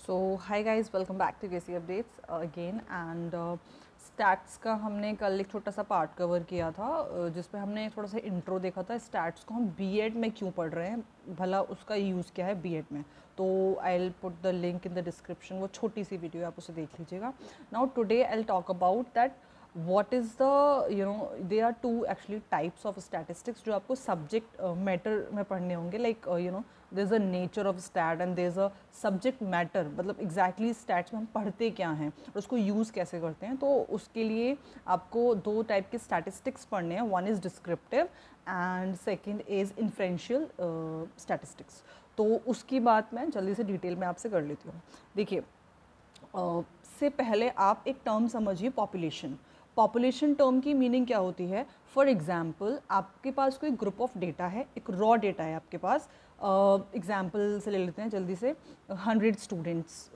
So hi guys, welcome back to KC updates again. And stats का हमने कल एक छोटा सा पार्ट कवर किया था जिसपे हमने थोड़ा सा इंट्रो देखा था। स्टैट्स को हम बीएड में क्यों पढ़ रहे हैं, भला उसका यूज़ क्या है बीएड में। तो आई will put the link in the description, वो छोटी सी वीडियो आप उसे देख लीजिएगा। Now today I will talk about that what is the there are two actually types of statistics जो आपको subject matter में पढ़ने होंगे। like there's a nature of stat and there's a subject matter, मतलब exactly stats में हम पढ़ते क्या हैं और उसको use कैसे करते हैं। तो उसके लिए आपको दो टाइप के statistics पढ़ने हैं, one is descriptive and second is inferential statistics। तो उसकी बात मैं जल्दी से डिटेल में आपसे कर लेती हूँ। देखिए से पहले आप एक टर्म समझिए, पॉपुलेशन। पॉपुलेशन टर्म की मीनिंग क्या होती है। फॉर एग्जांपल आपके पास कोई ग्रुप ऑफ डेटा है, एक रॉ डेटा है आपके पास। एग्जांपल से ले लेते हैं जल्दी से, 100 स्टूडेंट्स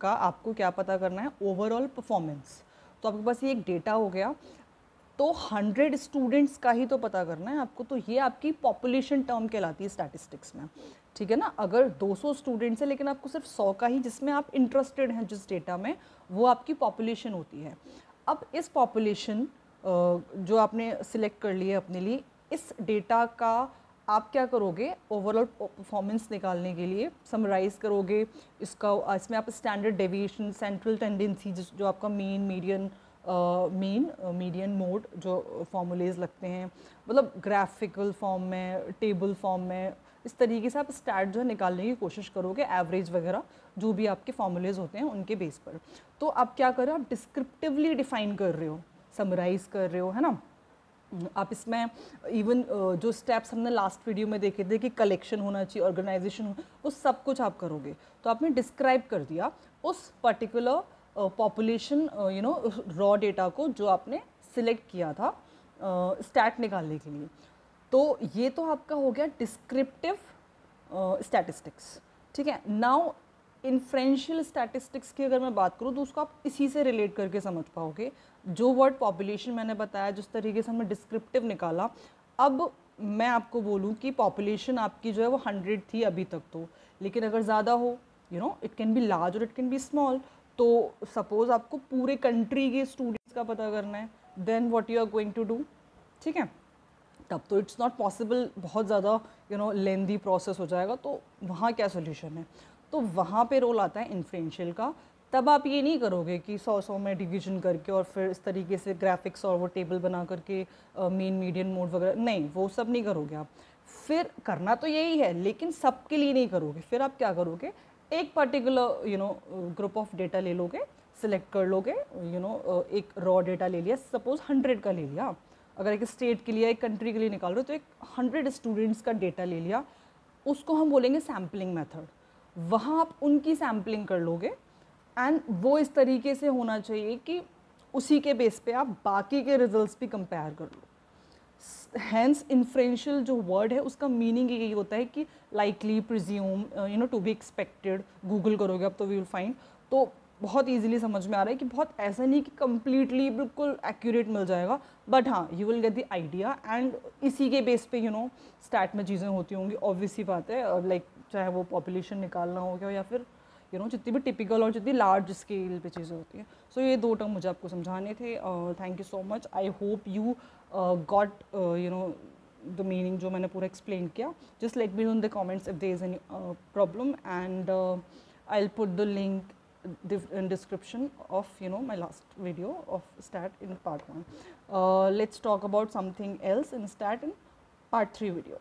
का आपको क्या पता करना है, ओवरऑल परफॉर्मेंस। तो आपके पास ये एक डेटा हो गया, तो 100 स्टूडेंट्स का ही तो पता करना है आपको। तो ये आपकी पॉपुलेशन टर्म कहलाती है स्टैटिस्टिक्स में, ठीक है ना। अगर 200 स्टूडेंट्स है लेकिन आपको सिर्फ 100 का ही जिसमें आप इंटरेस्टेड हैं जिस डेटा में, वो आपकी पॉपुलेशन होती है। अब इस पॉपुलेशन जो आपने सिलेक्ट कर लिया अपने लिए, इस डेटा का आप क्या करोगे, ओवरऑल परफॉर्मेंस निकालने के लिए समराइज़ करोगे इसका। इसमें आप स्टैंडर्ड डेविएशन, सेंट्रल टेंडेंसी, जो आपका मीन, मीडियन मोड जो फॉर्मूलेज लगते हैं, मतलब ग्राफिकल फॉर्म में, टेबल फॉर्म में, इस तरीके से आप स्टैट जो है निकालने की कोशिश करोगे, एवरेज वगैरह जो भी आपके फॉर्मूलेज होते हैं उनके बेस पर। तो आप क्या कर रहे हो, आप डिस्क्रिप्टिवली डिफाइन कर रहे हो, समराइज़ कर रहे हो, है ना। आप इसमें इवन जो स्टेप्स हमने लास्ट वीडियो में देखे थे कि कलेक्शन होना चाहिए, ऑर्गेनाइजेशन हो, वो सब कुछ आप करोगे। तो आपने डिस्क्राइब कर दिया उस पर्टिकुलर पॉपुलेशन रॉ डेटा को जो आपने सिलेक्ट किया था स्टैट निकालने के लिए। तो ये तो आपका हो गया डिस्क्रिप्टिव स्टैटिस्टिक्स, ठीक है। नाउ इन्फ्रेंशियल स्टैटिस्टिक्स की अगर मैं बात करूँ तो उसको आप इसी से रिलेट करके समझ पाओगे। जो वर्ड पॉपुलेशन मैंने बताया, जिस तरीके से हमने डिस्क्रिप्टिव निकाला, अब मैं आपको बोलूँ कि पॉपुलेशन आपकी जो है वो 100 थी अभी तक तो, लेकिन अगर ज़्यादा हो, इट कैन बी लार्ज और इट कैन बी स्मॉल। तो सपोज़ आपको पूरे कंट्री के स्टूडेंट्स का पता करना है, then what you are going to do, ठीक है। तब तो इट्स नॉट पॉसिबल, बहुत ज़्यादा लेंदी प्रोसेस हो जाएगा। तो वहाँ क्या सोल्यूशन है, तो वहाँ पे रोल आता है इन्फ्रेंशियल का। तब आप ये नहीं करोगे कि 100 में डिवीजन करके और फिर इस तरीके से ग्राफिक्स और वो टेबल बना करके मेन, मीडियन मोड वगैरह, नहीं, वो सब नहीं करोगे आप। फिर करना तो यही है लेकिन सबके लिए नहीं करोगे। फिर आप क्या करोगे, एक पर्टिकुलर ग्रुप ऑफ डेटा ले लोगे, सिलेक्ट कर लोगे, एक रॉ डेटा ले लिया, सपोज 100 का ले लिया। अगर एक स्टेट के लिए, एक कंट्री के लिए निकाल रहे हो तो एक 100 स्टूडेंट्स का डेटा ले लिया, उसको हम बोलेंगे सैम्पलिंग मेथड। वहाँ आप उनकी सैम्पलिंग कर लोगे एंड वो इस तरीके से होना चाहिए कि उसी के बेस पे आप बाकी के रिजल्ट्स भी कंपेयर कर लो। हैंस इन्फ्रेंशियल जो वर्ड है उसका मीनिंग यही होता है कि likely, presume, to be expected. Google करोगे अब तो वी विल फाइंड, तो बहुत इजीली समझ में आ रहा है कि बहुत ऐसा नहीं कि कम्प्लीटली बिल्कुल एक्यूरेट मिल जाएगा, बट हाँ you will get the idea. And इसी के बेस पे स्टैट में चीज़ें होती होंगी, ऑब्वियस सी बात है। लाइक चाहे वो पॉपुलेशन निकालना हो गया या फिर जितनी भी टिपिकल और जितनी लार्ज स्केल पे चीज़ें होती हैं। सो ये दो टर्म मुझे आपको समझाने थे। Thank you so much, I hope you got the meaning जो मैंने पूरा एक्सप्लेन किया। Just let me know in the comments if there is any problem, and I will put the link in description of my last video of stat in part 1. Let's talk about something else in stat in part 3 video.